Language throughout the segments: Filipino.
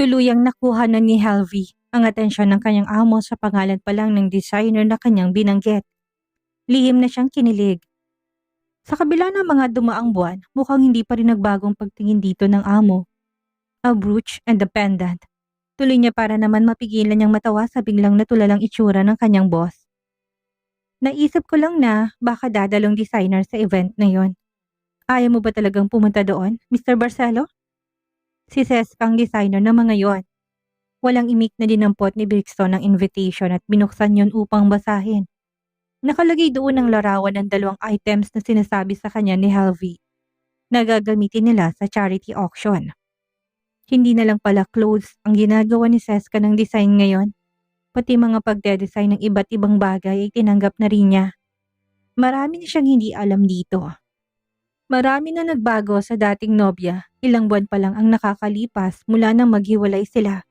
Tuluyang nakuha na ni Helvie ang atensyon ng kanyang amo sa pangalan pa lang ng designer na kanyang binanggit. Lihim na siyang kinilig. Sa kabila ng mga dumaang buwan, mukhang hindi pa rin nagbagong pagtingin dito ng amo. A brooch and a pendant. Tuloy niya para naman mapigilan niyang matawa sa biglang natulalang itsura ng kanyang boss. Naisip ko lang na baka dadalong designer sa event na yon. Ayaw mo ba talagang pumunta doon, Mr. Barcelo? Si Seska ang designer ng mga yon. Walang imik na dinampot ni Brixton ang invitation at binuksan yon upang basahin. Nakalagay doon ang larawan ng 2 items na sinasabi sa kanya ni Helvie na gagamitin nila sa charity auction. Hindi na lang pala clothes ang ginagawa ni Seska ng design ngayon. Pati mga pagde-design ng iba't ibang bagay ay tinanggap na rin niya. Marami na siyang hindi alam dito. Marami na nagbago sa dating nobya. Ilang buwan pa lang ang nakakalipas mula nang maghiwalay sila.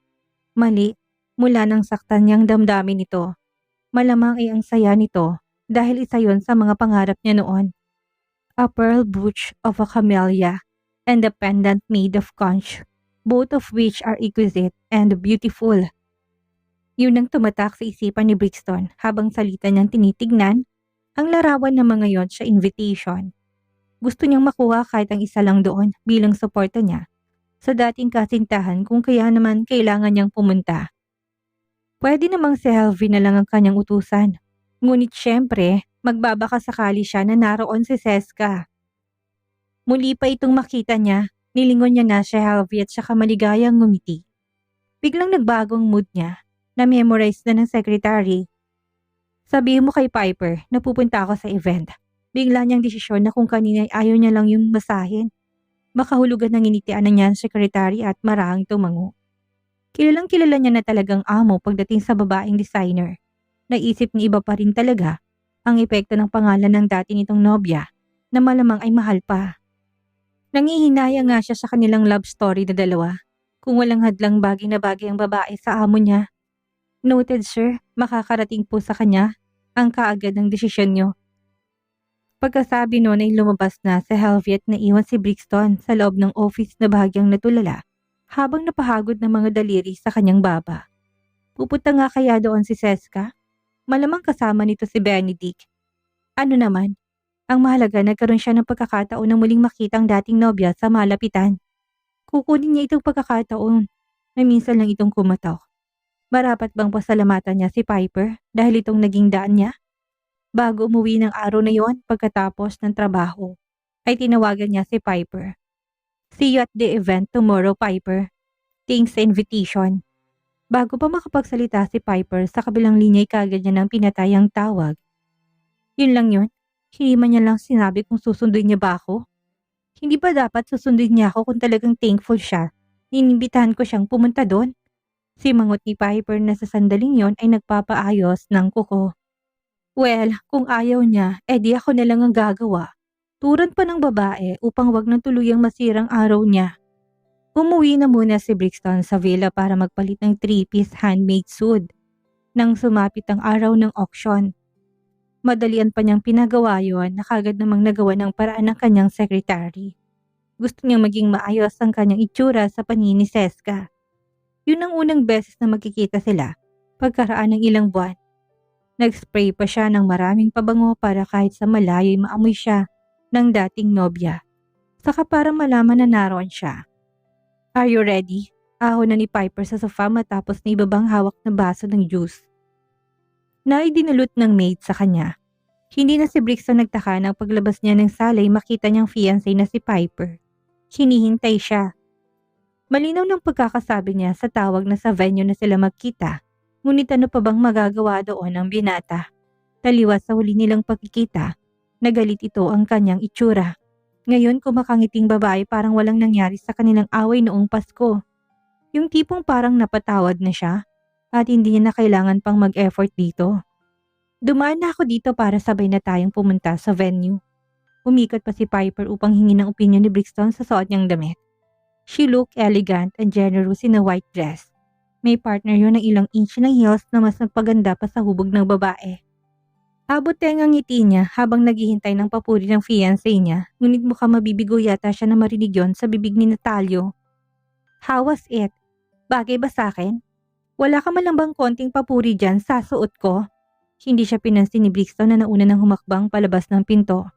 Mali, mula nang saktan niyang damdamin nito. Malamang ay ang saya nito dahil isa yon sa mga pangarap niya noon. A pearl brooch of a camellia and a pendant made of conch, both of which are exquisite and beautiful. Yun ang tumatak sa isipan ni Brixton habang salita niyang tinitignan ang larawan ng mga yon sa invitation. Gusto niyang makuha kahit ang isa lang doon bilang suporta niya sa dating kasintahan kung kaya naman kailangan niyang pumunta. Pwede namang si Helvie na lang ang kanyang utusan. Ngunit syempre, magbabaka sakali siya na naroon si Seska. Muli pa itong makita niya, nilingon niya na si Helvie at saka maligayang ngumiti. Biglang nagbagong mood niya, na-memorize na ng secretary. Sabihin mo kay Piper na pupunta ako sa event. Bigla niyang desisyon na kung kanina ay ayaw niya lang yung basahin. Makahulugan ng initian na niya ang sekretary at marahang tumango. Kilalang kilala niya na talagang amo pagdating sa babaeng designer. Naisip niya iba pa rin talaga ang epekto ng pangalan ng dati nitong nobya na malamang ay mahal pa. Nangihinaya nga siya sa kanilang love story na dalawa. Kung walang hadlang bagay na bagay ang babae sa amo niya. Noted sir, makakarating po sa kanya ang kaagad ng desisyon niyo. Pagkasabi noon ay lumabas na si Helvie at naiwan si Brixton sa loob ng office na bahagyang natulala habang napahagod ng mga daliri sa kanyang baba. Pupunta nga kaya doon si Seska? Malamang kasama nito si Benedict. Ano naman, ang mahalaga nagkaroon siya ng pagkakataon na muling makita ang dating nobya sa malapitan. Kukunin niya itong pagkakataon na minsan lang itong kumatok. Marapat bang pasalamatan niya si Piper dahil itong naging daan niya? Bago umuwi ng araw na yon pagkatapos ng trabaho, ay tinawagan niya si Piper. See you at the event tomorrow, Piper. Thanks sa invitation. Bago pa makapagsalita si Piper, sa kabilang linya ay kagad niya ng pinatay ang tawag. Yun lang yun? Hindi man niya lang sinabi kung susunduin niya ba ako? Hindi ba dapat susunduin niya ako kung talagang thankful siya? Inimbitahan ko siyang pumunta doon. Simangot ni Piper na sa sandaling yon ay nagpapaayos ng kuko. Well, kung ayaw niya, edi ako na lang ang gagawa. Turan pa ng babae upang wag nang tuluyang masirang araw niya. Umuwi na muna si Brixton sa villa para magpalit ng 3-piece handmade suit nang sumapit ang araw ng auction. Madalian pa niyang pinagawa yon na kagad namang nagawa ng paraan ng kanyang secretary. Gusto niyang maging maayos ang kanyang itsura sa paningin ni Seska. Yun ang unang beses na magkikita sila pagkaraan ng ilang buwan. Nag-spray pa siya ng maraming pabango para kahit sa malayo ay maamoy siya ng dating nobya. Saka para malaman na naroon siya. Are you ready? Ahon na ni Piper sa sofa matapos na ibabang hawak na baso ng juice. Naidinulot ng maid sa kanya. Hindi na si Brixton nagtaka nang paglabas niya ng salay makita niyang fiancé na si Piper. Hinihintay siya. Malinaw ng pagkakasabi niya sa tawag na sa venue na sila magkita. Ngunit ano pa bang magagawa doon ang binata? Taliwas sa huli nilang pagkikita, nagalit ito ang kanyang itsura. Ngayon kumakangiting babae parang walang nangyari sa kanilang away noong Pasko. Yung tipong parang napatawad na siya at hindi niya na kailangan pang mag-effort dito. Dumaan na ako dito para sabay na tayong pumunta sa venue. Umikot pa si Piper upang hingi ng opinion ni Brixton sa suot niyang damit. She looked elegant and generous in a white dress. May partner yun ng ilang inch ng heels na mas nagpaganda pa sa hubog ng babae. Abot ang ngiti niya habang naghihintay ng papuri ng fiancé niya, ngunit mukhang mabibigo yata siya na marinig yon sa bibig ni Natalio. How was it? Bagay ba sa akin? Wala ka man lang bang konting papuri dyan sa suot ko? Hindi siya pinansin ni Brixton na nauna ng humakbang palabas ng pinto.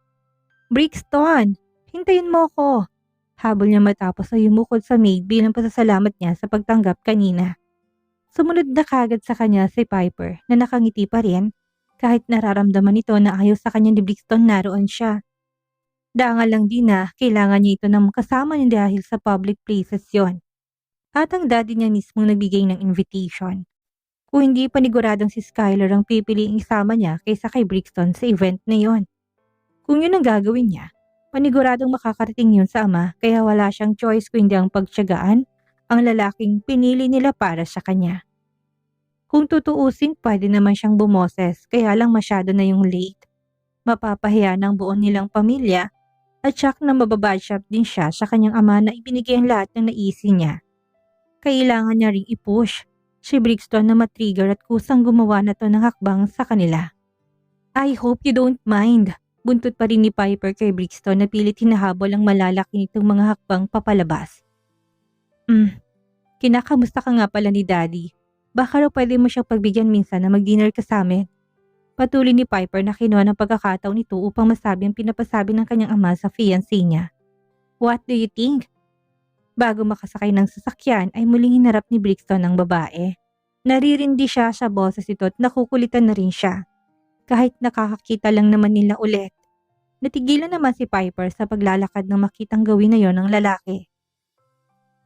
Brixton! Hintayin mo ko! Habol niya matapos ay yumukod sa maid bilang pasasalamat niya sa pagtanggap kanina. Sumunod na kagad sa kanya si Piper na nakangiti pa rin kahit nararamdaman nito na ayaw sa kanya ni Brixton naroon siya. Daangal lang din na kailangan niya ito ng kasama niya dahil sa public places yon. At ang daddy niya mismong nagbigay ng invitation. Kung hindi paniguradong si Skylar ang pipiliing isama niya kaysa kay Brixton sa event na yon. Kung yun ang gagawin niya, paniguradong makakarating yun sa ama kaya wala siyang choice kundi ang pagtiyagaan ang lalaking pinili nila para sa kanya. Kung tutuusin, pwede naman siyang bumoses kaya lang masyado na yung late. Mapapahiya ng buong nilang pamilya at siyak na mababadshot din siya sa kanyang ama na ibinigay ang lahat ng naisi niya. Kailangan niya ring i-push si Brixton na matrigger at kusang gumawa na to ng hakbang sa kanila. I hope you don't mind. Buntot pa rin ni Piper kay Brixton na pilit hinahabol ang malalaki nitong mga hakbang papalabas. Kinakamusta ka nga pala ni Daddy. Baka raw pwede mo siyang pagbigyan minsan na mag-dinner ka sa amin. Patuloy ni Piper na kinuha ng pagkakataon ito upang masabi ang pinapasabi ng kanyang ama sa fiancé niya. What do you think? Bago makasakay ng sasakyan ay muling hinarap ni Brixton ang babae. Naririndi siya sa boses ito at nakukulitan na rin siya. Kahit nakakakita lang naman nila ulit. Natigilan naman si Piper sa paglalakad ng makitang gawin na yon ng lalaki.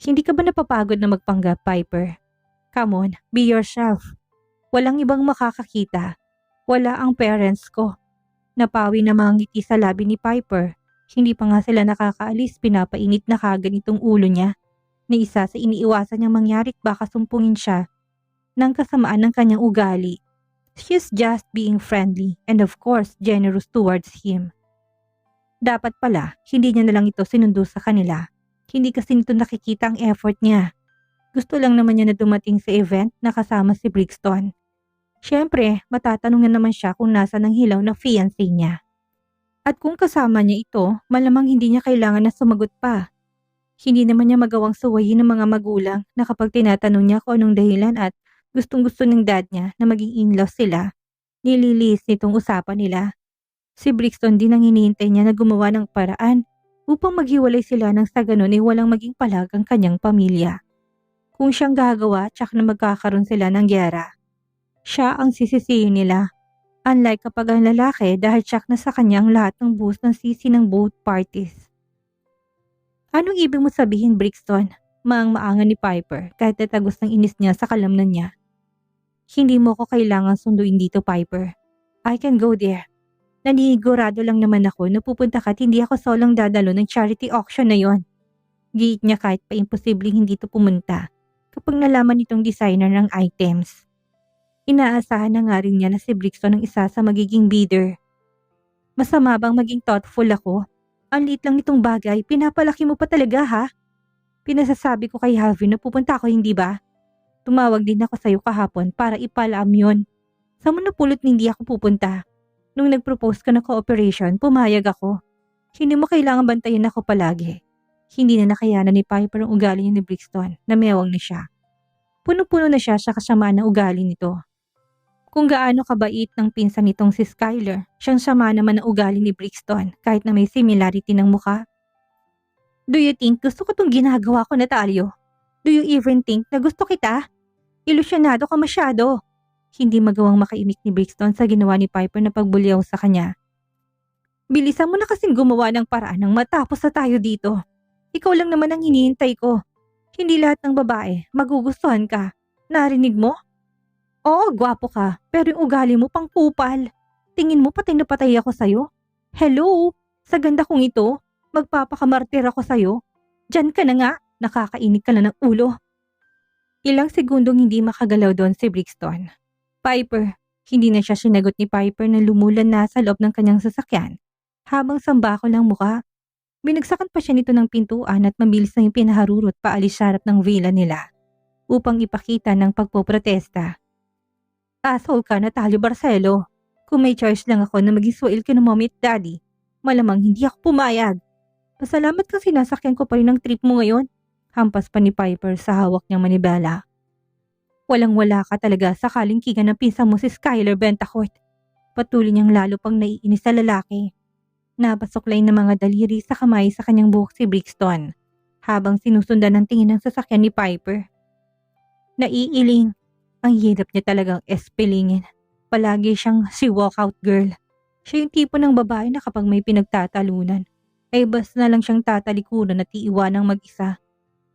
Hindi ka ba napapagod na magpanggap, Piper? Come on, be yourself. Walang ibang makakakita. Wala ang parents ko. Napawi na mga ngiti sa labi ni Piper. Hindi pa nga sila nakakaalis, pinapainit na kagad itong ulo niya. Na isa sa iniiwasan niyang mangyarit baka sumpungin siya ng kasamaan ng kanyang ugali. She's just being friendly and of course generous towards him. Dapat pala, hindi niya na lang ito sinundo sa kanila. Hindi kasi nito nakikita ang effort niya. Gusto lang naman niya na dumating sa event na kasama si Brixton. Siyempre, matatanungan naman siya kung nasa ng hilaw na fiancé niya. At kung kasama niya ito, malamang hindi niya kailangan na sumagot pa. Hindi naman niya magawang suwayin ng mga magulang na kapag tinatanong niya kung anong dahilan at gustong-gusto ng dad niya na maging in-law sila, nililis nitong usapan nila. Si Brixton din ang hinihintay niya na gumawa ng paraan upang maghiwalay sila nang sa ganun ay walang maging palag ang kanyang pamilya. Kung siyang gagawa, tsak na magkakaroon sila ng gyera. Siya ang sisisihin nila. Unlike kapag ang lalaki dahil tsak na sa kanyang lahat ng buhos ng sisi ng both parties. Anong ibig mo sabihin, Brixton? Maang-maangan ni Piper kahit natagos ng inis niya sa kalamnan niya. Hindi mo ko kailangan sunduin dito, Piper. I can go there. Nanigurado lang naman ako na pupunta ka at hindi ako solong dadalo ng charity auction na yon. Giit niya kahit pa imposibleng hindi ito pumunta kapag nalaman itong designer ng items. Inaasahan na nga rin niya na si Brixton ang isa sa magiging bidder. Masama bang maging thoughtful ako? Ang liit lang nitong bagay, pinapalaki mo pa talaga ha? Pinasasabi ko kay Harvey na pupunta ako, hindi ba? Tumawag din ako sa iyo kahapon para ipaalam yun. Sa manupulot hindi ako pupunta. Nung nag-propose ka ng cooperation, pumayag ako. Hindi mo kailangan bantayan ako palagi. Hindi na nakayanan ni Piper ang ugali niya ni Brixton na mewang na siya. Puno-puno na siya sa kasamaan na ugali nito. Kung gaano kabait ng pinsan nitong si Skylar, siyang sama naman ang ugali ni Brixton kahit na may similarity ng mukha. Do you think gusto ko itong ginagawa ko, Natalio? Do you even think na gusto kita? Ilusyonado ka masyado. Hindi magawang makaimik ni Brixton sa ginawa ni Piper na pagbulyaw sa kanya. Bilisan mo na kasing gumawa ng paraan nang matapos na tayo dito. Ikaw lang naman ang hinihintay ko. Hindi lahat ng babae magugustuhan ka. Narinig mo? Oo, gwapo ka, pero yung ugali mo pang kupal. Tingin mo patay na patay ako sa'yo? Hello? Sa ganda kong ito, magpapakamartir ako sa'yo. Diyan ka na nga, nakakainig ka na ng ulo. Ilang segundong hindi makagalaw doon si Brixton. Piper, hindi na siya sinagot ni Piper na lumulan na sa loob ng kanyang sasakyan. Habang sambako ng muka, binagsakan pa siya nito ng pintuan at mabilis na yung pinaharurot paalis sa harap ng villa nila upang ipakita ng pagpoprotesta. Asshole ka, Natalio Barcelo. Kung may choice lang ako na maging swell ka ng mommy at daddy, malamang hindi ako pumayag. Pasalamat kang sinasakyan ko pa rin ang trip mo ngayon. Hampas pa ni Piper sa hawak niyang manibela. Walang-wala ka talaga sa kalingkingan ng pinsan mo si Skylar Bentacourt. Patuloy niyang lalo pang naiinis sa lalaki. Napasuklay ng mga daliri sa kamay sa kanyang buhok si Brixton habang sinusundan ng tingin ng sasakyan ni Piper. Naiiling. Ang hirap niya talagang espelingin. Palagi siyang si walkout girl. Siya yung tipo ng babae na kapag may pinagtatalunan, ay bas na lang siyang tatalikuran at iiwanang mag-isa.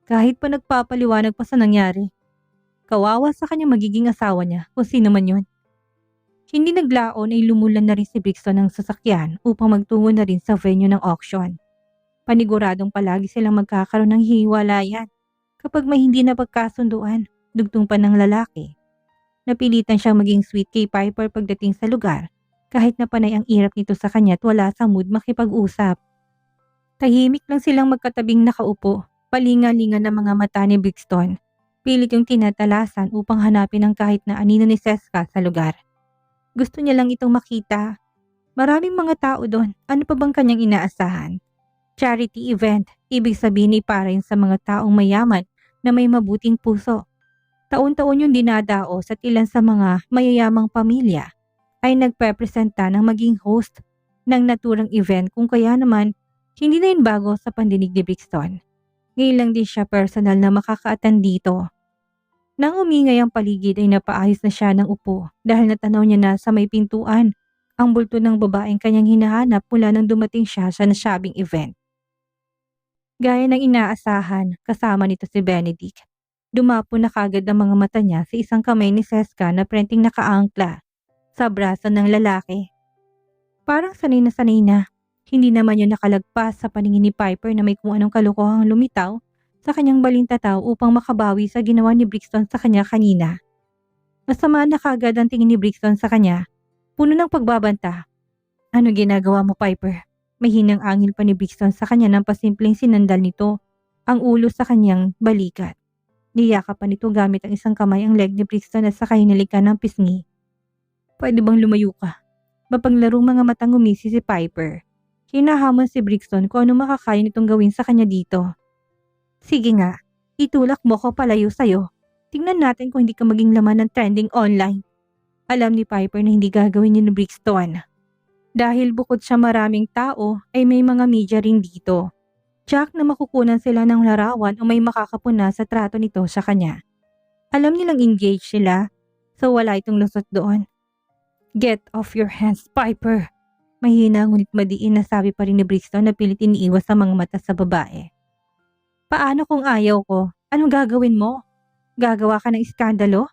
Kahit pa nagpapaliwanag pa sa nangyari. Kawawa sa kanyang magiging asawa niya kung sino man yun. Hindi naglaon ay lumulan na rin si Brixton ng sasakyan upang magtungo na rin sa venue ng auction. Paniguradong palagi silang magkakaroon ng hiwalayan kapag may hindi na pagkasunduan, dugtong pa ng lalaki. Napilitan siyang maging sweet kay Piper pagdating sa lugar kahit na panay ang irap nito sa kanya at wala sa mood makipag-usap. Tahimik lang silang magkatabing nakaupo, palinga-linga ng mga mata ni Brixton. Pilit yung tinatalasan upang hanapin ang kahit na anino ni Seska sa lugar. Gusto niya lang itong makita. Maraming mga tao doon, ano pa bang kanyang inaasahan? Charity event, ibig sabihin ay para yun sa mga taong mayaman na may mabuting puso. Taon-taon yung dinadaos at ilan sa mga mayayamang pamilya ay nagpepresenta ng maging host ng naturang event kung kaya naman hindi na yun bago sa pandinig ni Brixton. Ngayon lang din siya personal na makaka-attend dito. Nang umingay ang paligid ay napaayos na siya ng upo dahil natanaw niya na sa may pintuan ang bulto ng babaeng kanyang hinahanap mula nang dumating siya sa nasabing event. Gaya ng inaasahan, kasama nito si Benedict. Dumapo na kagad ang mga mata niya sa isang kamay ni Seska na prenting nakaangkla sa braso ng lalaki. Parang sanay na, hindi naman yun nakalagpas sa paningin ni Piper na may kung anong kalokohang lumitaw sa kanyang balintataw upang makabawi sa ginawa ni Brixton sa kanya kanina. Masama na kagad ang tingin ni Brixton sa kanya, puno ng pagbabanta. Ano ginagawa mo, Piper? May hinang angil pa ni Brixton sa kanya nang pasimpleng sinandal nito ang ulo sa kanyang balikat. Niyakap pa nito gamit ang isang kamay ang leg ni Brixton at saka hinalikan ng pisngi. Pwede bang lumayo ka? Mapaglarong mga matang umisi si Piper. Hinahamon si Brixton kung ano makakaya nitong gawin sa kanya dito. Sige nga, itulak mo ko palayo sa'yo. Tingnan natin kung hindi ka maging laman ng trending online. Alam ni Piper na hindi gagawin niya ni Brixton. Dahil bukod sa maraming tao ay may mga media rin dito. Jack na makukunan sila ng larawan o may makakapuna sa trato nito sa kanya. Alam nilang engaged sila, so wala itong lusot doon. Get off your hands, Piper. Mahina ngunit madiin na sabi pa rin ni Brixton na pilit iniiwas sa mga mata sa babae. Paano kung ayaw ko? Anong gagawin mo? Gagawa ka ng iskandalo?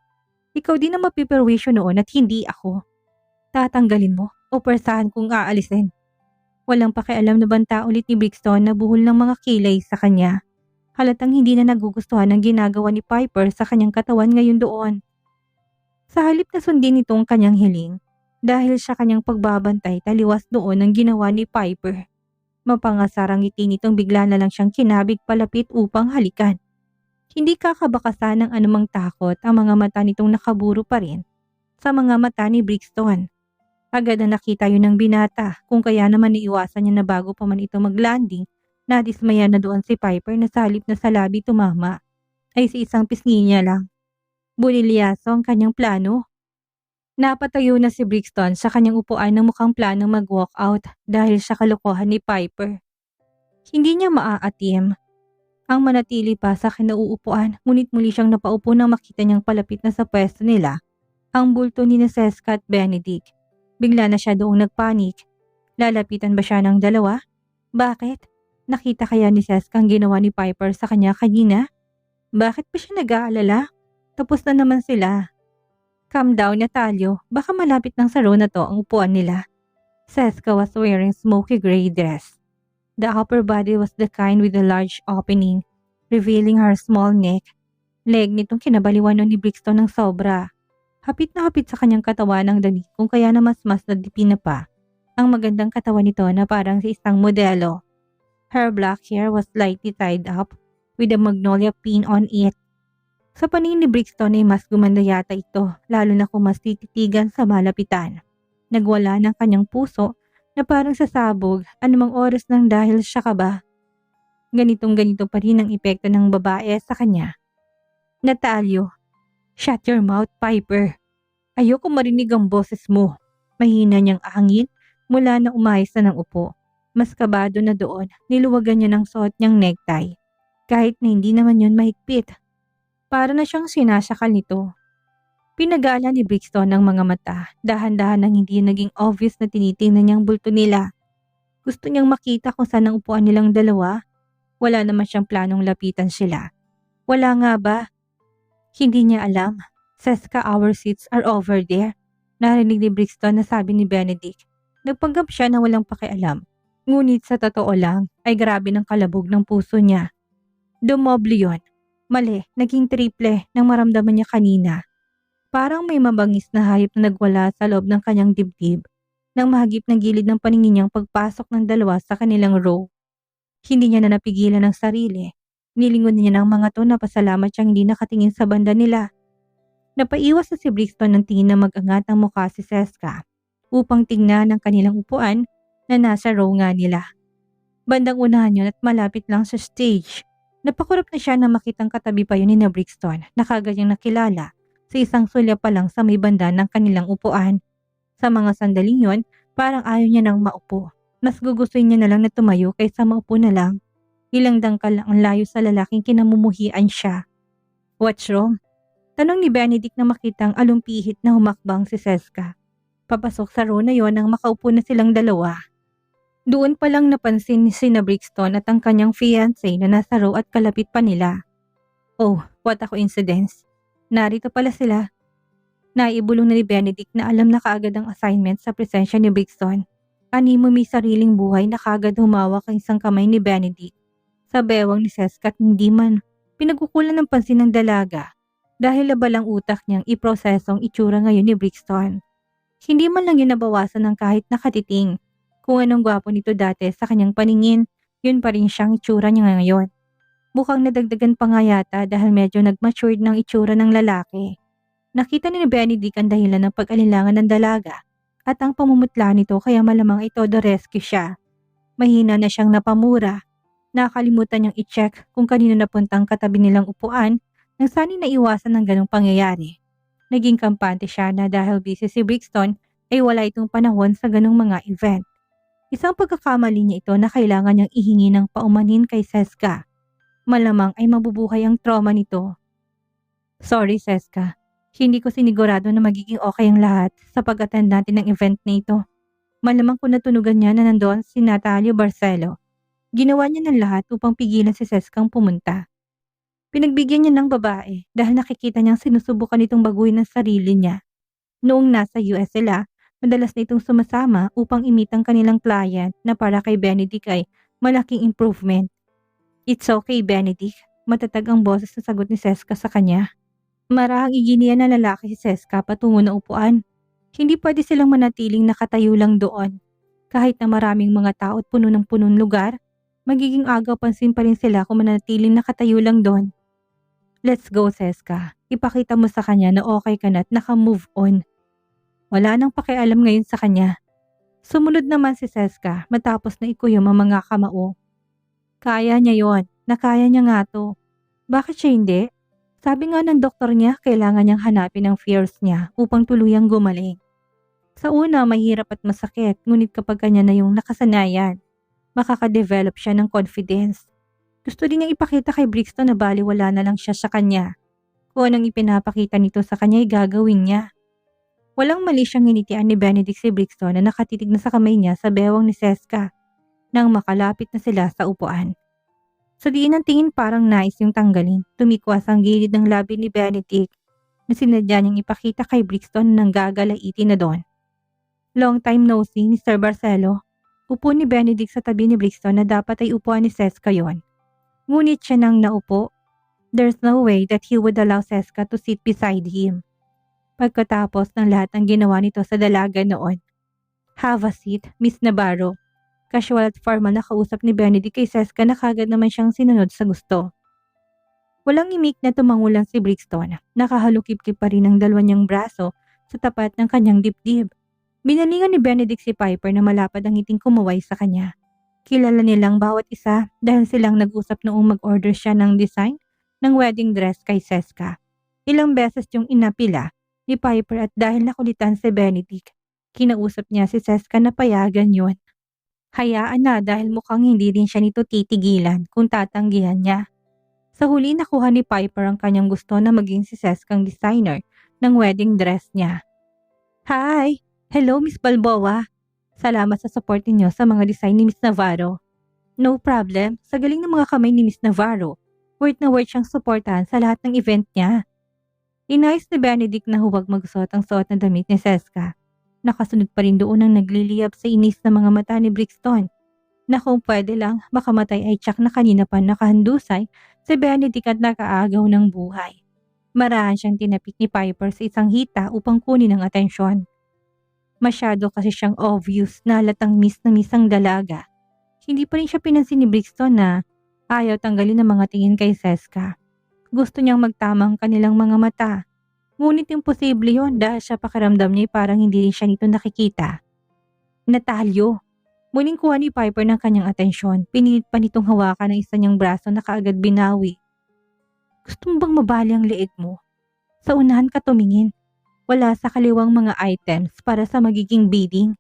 Ikaw din ang mapiperwisyo noon at hindi ako. Tatanggalin mo o persahan kung aalisin. Walang pakialam na banta ulit ni Brixton na buhol ng mga kilay sa kanya. Halatang hindi na nagugustuhan ang ginagawa ni Piper sa kanyang katawan ngayon doon. Sa halip na sundin itong kanyang hiling, dahil sa kanyang pagbabantay taliwas doon ang ginawa ni Piper. Mapangasarang ngiti nitong bigla na lang siyang kinabig palapit upang halikan. Hindi kakabakasan ng anumang takot ang mga mata nitong nakaburo pa rin sa mga mata ni Brixton. Agad na nakita yun ng binata kung kaya naman iiwasan niya na bago pa man ito maglanding, nadismaya na doon si Piper na sa halip na sa labi tumama ay sa isang pisngi niya lang. Bunilyaso ang kanyang plano. Napatayo na si Brixton sa kanyang upuan ng mukhang planong mag-walk out dahil sa kalokohan ni Piper. Hindi niya maaatim ang manatili pa sa kinauupuan, ngunit muli siyang napaupo nang makita niyang palapit na sa pwesto nila ang bulto ni Seska at Benedict. Bigla na siya doong nagpanik. Lalapitan ba siya ng dalawa? Bakit? Nakita kaya ni Seska ang ginawa ni Piper sa kanya kanina? Bakit pa siya nag-aalala? Tapos na naman sila. Calm down, Natalio. Baka malapit ng saro na to ang upuan nila. Seska was wearing smoky gray dress. The upper body was the kind with a large opening, revealing her small neck. Leg nitong kinabaliwan ni Brixton ng sobra. Hapit na hapit sa kanyang katawan ng damit kung kaya na mas nadipin na pa ang magandang katawan nito na parang sa isang modelo. Her black hair was lightly tied up with a magnolia pin on it. Sa paningin ni Brixton ay mas gumanda yata ito, lalo na kung mas tititigan sa malapitan. Nagwala ng kanyang puso na parang sasabog anumang oras nang dahil siya ka ba. Ganitong-ganito pa rin ang epekto ng babae sa kanya. Natalyo, shut your mouth, Piper. Ayoko marinig ang boses mo. Mahina niyang angin mula na umayos na ng upo. Mas kabado na doon, niluwagan niya ng suot niyang necktie. Kahit na hindi naman yun mahigpit. Para na siyang sinasakal nito. Pinagala ni Brixton ang mga mata, dahan-dahan nang hindi naging obvious na tinitingnan niyang bulto nila. Gusto niyang makita kung saan ang upuan nilang dalawa. Wala naman siyang planong lapitan sila. Wala nga ba? Hindi niya alam. Seska, our seats are over there. Narinig ni Brixton na sabi ni Benedict. Nagpanggap siya na walang pakialam. Ngunit sa totoo lang ay grabe ng kalabog ng puso niya. Dumoble yun. Mali, naging triple nang maramdaman niya kanina. Parang may mabangis na hayop na nagwala sa loob ng kanyang dibdib nang mahagip ng gilid ng paningin niyang pagpasok ng dalawa sa kanilang row. Hindi niya na napigilan ang sarili. Nilingon niya ng mga to na pasalamat siyang hindi nakatingin sa banda nila. Napaiwas na si Brixton ng tingin na mag-angat ang mukha si Seska upang tingnan ang kanilang upuan na nasa row nga nila. Bandang unahan yun at malapit lang sa stage. Napakurap na siya na makitang katabi pa yun ni Brixton na kagad niyang nakilala sa isang sulya pa lang sa may banda ng kanilang upuan. Sa mga sandaling yon, parang ayaw niya nang maupo. Mas gugustuhin niya na lang na tumayo kaysa maupo na lang. Ilang dangkal lang ang layo sa lalaking kinamumuhian siya. What's wrong? Tanong ni Benedict na makitang alumpihit na humakbang si Seska. Papasok sa row na yon nang makaupo na silang dalawa. Doon pa lang napansin ni Sina Brixton at ang kanyang fiancé na nasa row at kalapit pa nila. Oh, what a coincidence. Narito pala sila. Naibulong na ni Benedict na alam na kaagad ang assignment sa presensya ni Brixton. Animo may sariling buhay na kaagad humawak ang isang kamay ni Benedict sa bewang ni Seska at hindi man pinagkukulan ng pansin ng dalaga dahil labalang utak niyang iprosesong itsura ngayon ni Brixton. Hindi man lang yun nabawasan ng kahit nakatiting. Kung anong gwapo nito dati sa kanyang paningin, yun pa rin siyang itsura niya ngayon. Mukhang nadagdagan pa nga yata dahil medyo nag-matured ng itsura ng lalaki. Nakita ni Benedict ang dahilan ng pag-alilangan ng dalaga at ang pamumutla nito kaya malamang ito the rescue siya. Mahina na siyang napamura. Nakalimutan niyang i-check kung kanino napuntang katabi nilang upuan nang sani naiwasan ng ganong pangyayari. Naging kampante siya na dahil busy si Brixton ay wala itong panahon sa ganong mga event. Isang pagkakamali niya ito na kailangan niyang ihingi ng paumanhin kay Seska. Malamang ay mabubuhay ang trauma nito. Sorry Seska, hindi ko sinigurado na magiging okay ang lahat sa pag-attend natin ng event na ito. Malamang kung natunugan niya na nandoon si Natalio Barcelo. Ginawa niya ng lahat upang pigilan si Seskang pumunta. Pinagbigyan niya ng babae dahil nakikita niyang sinusubukan itong baguhin ang sarili niya. Noong nasa US sila, madalas na itong sumasama upang imit ang kanilang client na para kay Benedict ay malaking improvement. It's okay, Benedict. Matatag ang boses na sagot ni Seska sa kanya. Marahang iginiya na lalaki si Seska patungo ng upuan. Hindi pwede silang manatiling nakatayo lang doon. Kahit na maraming mga tao at puno ng punong lugar, magiging agaw pansin pa rin sila kung manatiling nakatayo lang doon. Let's go, Seska. Ipakita mo sa kanya na okay ka na at naka-move on. Wala nang pakialam ngayon sa kanya. Sumunod naman si Seska matapos na ikuyom ang mga kamao. Kaya niya yon, nakaya niya nga to. Bakit siya hindi? Sabi nga ng doktor niya kailangan niyang hanapin ang fears niya upang tuluyang gumaling. Sa una mahirap at masakit ngunit kapag kanya na yung nakasanayan, makakadevelop siya ng confidence. Gusto din niyang ipakita kay Brixton na baliwala na lang siya sa kanya. Kung anong ipinapakita nito sa kanya ay gagawin niya. Walang mali siyang nginitian ni Benedict si Brixton na nakatitig na sa kamay niya sa bewang ni Seska nang makalapit na sila sa upuan. Sa diin ng tingin parang nais yung tanggalin, tumikwas ang gilid ng labi ni Benedict na sinadya niyang ipakita kay Brixton nang gagalaitin na doon. Long time no see, Mr. Barcelo. Upo ni Benedict sa tabi ni Brixton na dapat ay upuan ni Seska yon. Ngunit siya nang naupo. There's no way that he would allow Seska to sit beside him. Pagkatapos ng lahat ng ginawa nito sa dalaga noon. Have a seat, Miss Navarro. Casual at formal na kausap ni Benedict kay Seska na kagad naman siyang sinunod sa gusto. Walang imik na tumangulang si Brixton. Nakahalukip-kip pa rin ang dalawa niyang braso sa tapat ng kanyang dibdib. Binalingan ni Benedict si Piper na malapad ang ngiting kumuway sa kanya. Kilala nilang bawat isa dahil silang nag-usap noong mag-order siya ng design ng wedding dress kay Seska. Ilang beses yung inapila ni Piper at dahil nakulitan si Benedict, kinausap niya si Seska na payagan yun. Hayaan na dahil mukhang hindi din siya nito titigilan kung tatanggihan niya. Sa huli nakuha ni Piper ang kanyang gusto na maging si Seskang designer ng wedding dress niya. Hi! Hello Miss Balboa! Salamat sa support ninyo sa mga design ni Miss Navarro. No problem, sa galing ng mga kamay ni Miss Navarro, worth na worth siyang suportahan sa lahat ng event niya. Inayos ni Benedict na huwag magsuot ang suot na damit ni Seska. Nakasunod pa rin doon ang nagliliyab sa inis na mga mata ni Brixton. Na kung pwede lang, makamatay ay tsak na kanina pa nakahandusay si Benedict at nakaagaw ng buhay. Marahan siyang tinapik ni Piper sa isang hita upang kunin ang atensyon. Masyado kasi siyang obvious na halatang miss na miss ang dalaga. Hindi pa rin siya pinansin ni Brixton na ayaw tanggalin ang mga tingin kay Seska. Gusto niyang magtamang kanilang mga mata. Ngunit imposible yon dahil sa pakiramdam niya parang hindi rin siya nito nakikita. Natalyo. Muling kuha ni Piper ng kanyang atensyon. Pinilit pa nitong hawakan ang isa niyang braso na kaagad binawi. Gusto mo bang mabali ang leeg mo? Sa unahan ka tumingin. Wala sa kaliwang mga items para sa magiging bidding.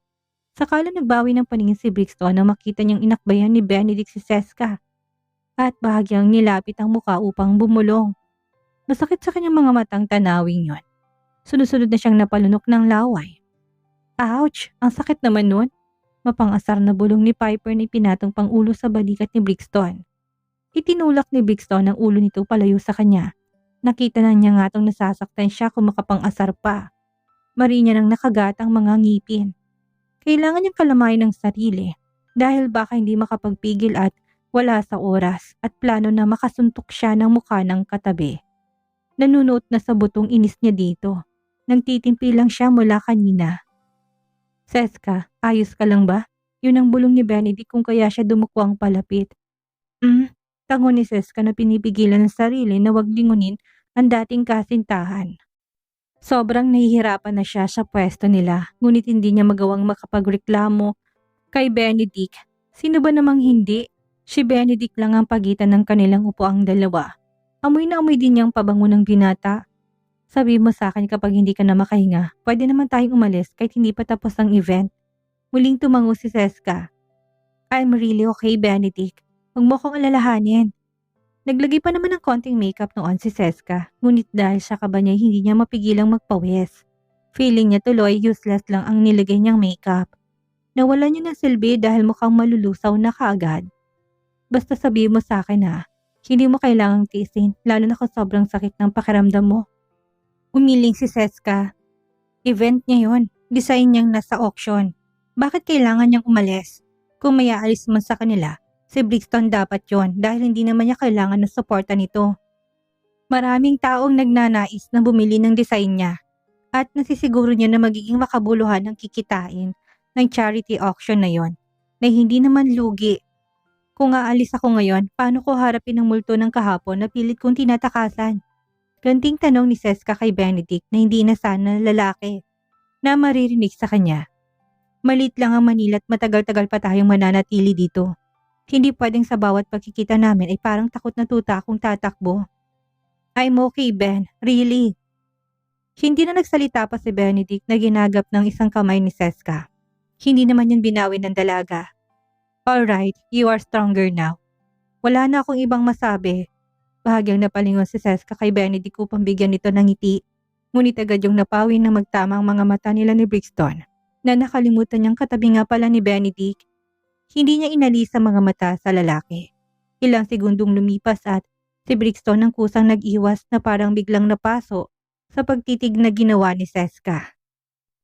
Sakala nagbawi ng paningin si Brixton na makita niyang inakbayan ni Benedict si Seska. At bahagyang nilapit ang muka upang bumulong. Masakit sa kanyang mga matang tanawin yon. Sunod-sunod na siyang napalunok ng laway. Ouch! Ang sakit naman nun. Mapang-asar na bulong ni Piper na ipinatong pang ulo sa balikat ni Brixton. Itinulak ni Brixton ang ulo nito palayo sa kanya. Nakita na niya nga itong nasasaktan siya kung makapang-asar pa. Mari niya nang nakagat ang mga ngipin. Kailangan niyang kalamayin ng sarili dahil baka hindi makapagpigil at wala sa oras at plano na makasuntok siya ng mukha ng katabi. Nanunuot na sa butong inis niya dito. Nagtitimpi lang siya mula kanina. Seska, ayos ka lang ba? Yun ang bulong ni Benedict kung kaya siya dumukwang palapit. Tango ni Seska na pinipigilan ng sarili na wag lingunin ang dating kasintahan. Sobrang nahihirapan na siya sa pwesto nila, ngunit hindi niya magawang makapagreklamo kay Benedict. Sino ba namang hindi? Si Benedict lang ang pagitan ng kanilang upuang dalawa. Amoy na amoy din niyang pabango ng binata. Sabi mo sa akin kapag hindi ka na makahinga, pwede naman tayong umalis kahit hindi pa tapos ang event. Muling tumango si Seska. I'm really okay, Benedict. Huwag mo akong alalahanin. Naglagay pa naman ng konting makeup noon si Seska, ngunit dahil sa kaba niya hindi niya mapigilang magpawis. Feeling niya tuloy useless lang ang nilagay niyang makeup. Nawala niya ng silbi dahil mukhang malulusaw na kaagad. Basta sabihin mo sa akin ha, hindi mo kailangang tiisin lalo na kung sobrang sakit ng pakiramdam mo. Umiling si Seska. Event niya yon, design niyang nasa auction. Bakit kailangan niyang umalis? Kung may aalis man sa kanila, si Brixton dapat yon dahil hindi naman niya kailangan ng suporta nito. Maraming taong nagnanais na bumili ng design niya at nasisiguro niya na magiging makabuluhan ang kikitain ng charity auction na yon na hindi naman lugi. Kung aalis ako ngayon, paano ko harapin ang multo ng kahapon na pilit kong tinatakasan? Ganting tanong ni Seska kay Benedict na hindi inasahan na lalaki na maririnig sa kanya. Maliit lang ang Manila at matagal-tagal pa tayong mananatili dito. Hindi pwedeng sa bawat pagkikita namin ay parang takot na tuta akong tatakbo. I'm okay, Ben. Really? Hindi na nagsalita pa si Benedict na ginagap ng isang kamay ni Seska. Hindi naman yun binawi ng dalaga. Alright, you are stronger now. Wala na akong ibang masabi. Bahagyang napalingon si Seska kay Benedict upang bigyan nito ng ngiti. Ngunit agad yung napawi na magtama ang mga mata nila ni Brixton na nakalimutan niyang katabi nga pala ni Benedict. Hindi niya inalis ang mga mata sa lalaki. Ilang segundong lumipas at si Brixton ang kusang nag-iwas na parang biglang napaso sa pagtitig na ginawa ni Seska.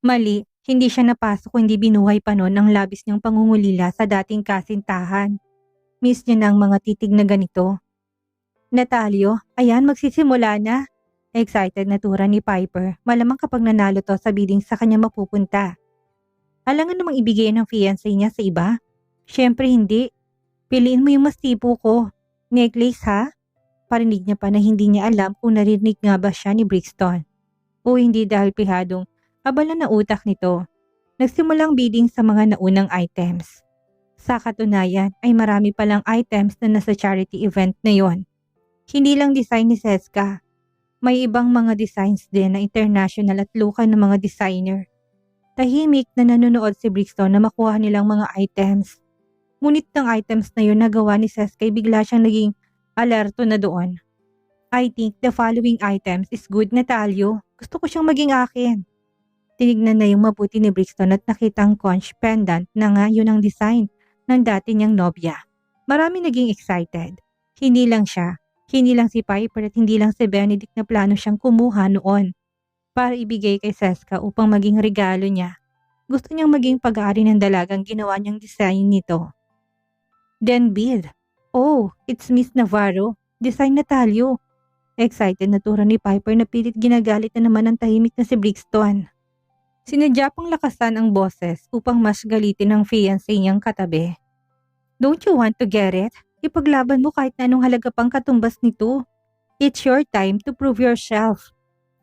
Mali, hindi siya napasok kundi binuhay pa noon ang labis niyang pangungulila sa dating kasintahan. Miss niya na ang mga titig na ganito. Natalyo, ayan magsisimula na. Excited na tura ni Piper, malamang kapag nanalo to sa bidding sa kanya mapupunta. Alangan namang ibigay ng fiancé niya sa iba? Siyempre hindi. Piliin mo yung mas tipo ko. Necklace ha? Parinig niya pa na hindi niya alam kung narinig nga ba siya ni Brixton. O hindi dahil pihadong abala na utak nito. Nagsimulang bidding sa mga naunang items. Sa katunayan ay marami palang items na nasa charity event na yon. Hindi lang design ni Seska. May ibang mga designs din na international at local na mga designer. Tahimik na nanonood si Brixton na makuha nilang mga items. Ngunit ng items na yun nagawa ni Seska ay bigla siyang naging alerto na doon. I think the following items is good na Talyo. Gusto ko siyang maging akin. Tinignan na yung mabuti ni Brixton at nakitang conch pendant na nga yun ang design ng dati niyang nobya. Marami naging excited. Hindi lang siya, hindi lang si Piper at hindi lang si Benedict na plano siyang kumuha noon para ibigay kay Seska upang maging regalo niya. Gusto niyang maging pag-aari ng dalagang ginawa niyang design nito. Then Bill, oh, it's Miss Navarro, design na Talyo. Excited na tura ni Piper na pilit ginagalit na naman ang tahimik na si Brixton. Sinadya pang lakasan ang boses upang mas galitin ang fiancé niyang katabi. Don't you want to get it? Ipaglaban mo kahit na anong halaga pang katumbas nito. It's your time to prove yourself.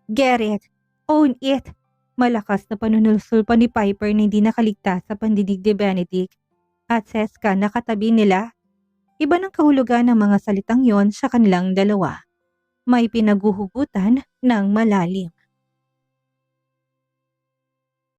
Get it. Own it. Malakas na panunulsul pa ni Piper na hindi nakaligtas sa pandidig ni Benedict at Seska na katabi nila. Iba ng kahulugan ng mga salitang yon sa kanilang dalawa. May pinaguhugutan ng malalim.